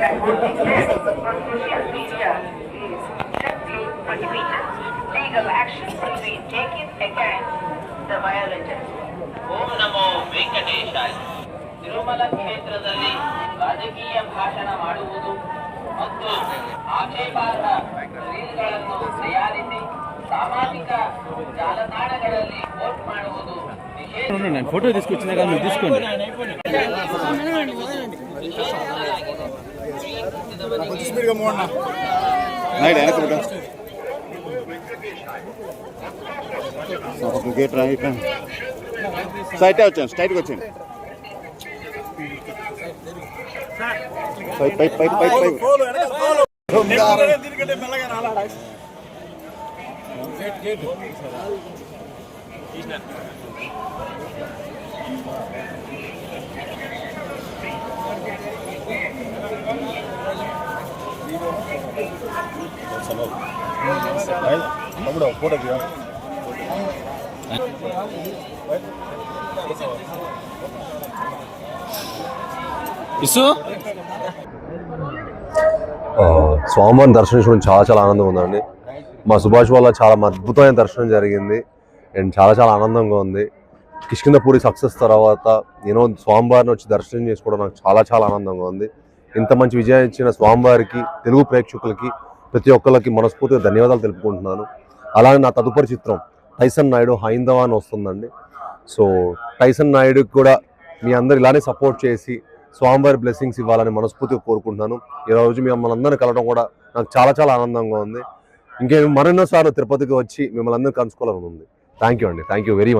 and would exist for social media is strictly prohibited. Legal action will be taken against the violators. ಓಂ ನಮೋ ವೆಂಕಟೇಶಾಯ. ತಿರುಮಲ ಕ್ಷೇತ್ರದಲ್ಲಿ ರಾಜಕೀಯ ಭಾಷಣ ಮಾಡುವುದು ಮತ್ತು ಆಕ್ಷೇಪಾರ್ಹ ರೀಲ್ಗಳನ್ನು ತಯಾರಿಸಿ ಸಾಮಾಜಿಕ ಜಾಲತಾಣಗಳಲ್ಲಿ ಪೋಸ್ಟ್ ಮಾಡುವುದು నేను ఫోటో తీసుకొచ్చినా మీరు తీసుకోండి. స్ట్రైట్ వచ్చాను, స్ట్రైట్గా వచ్చాను. పై పై పై పై పై ఫోటో ఇసు స్వామివారిని దర్శించడం చాలా ఆనందంగా ఉందండి. మా సుభాష్ వల్ల చాలా అద్భుతమైన దర్శనం జరిగింది అండ్ చాలా ఆనందంగా ఉంది. కిష్కింధపురి సక్సెస్ తర్వాత నేను స్వామివారిని వచ్చి దర్శనం చేసుకోవడం నాకు చాలా ఆనందంగా ఉంది. ఇంత మంచి విజయం ఇచ్చిన స్వామివారికి, తెలుగు ప్రేక్షకులకి, ప్రతి ఒక్కరికి మనస్ఫూర్తిగా ధన్యవాదాలు తెలుపుకుంటున్నాను. అలాగే నా తదుపరి చిత్రం టైసన్ నాయుడు హైందవ అని వస్తుందండి. సో టైసన్ నాయుడుకి కూడా మీ అందరు ఇలానే సపోర్ట్ చేసి స్వామివారి బ్లెస్సింగ్స్ ఇవ్వాలని మనస్ఫూర్తిగా కోరుకుంటున్నాను. ఈరోజు మిమ్మల్ని అందరినీ కలవడం కూడా నాకు చాలా ఆనందంగా ఉంది. ఇంకే మరెన్నోసార్లు తిరుపతికి వచ్చి మిమ్మల్ని అందరూ కలుసుకోవాలని ఉంది. థ్యాంక్ యూ అండి. Thank you very much.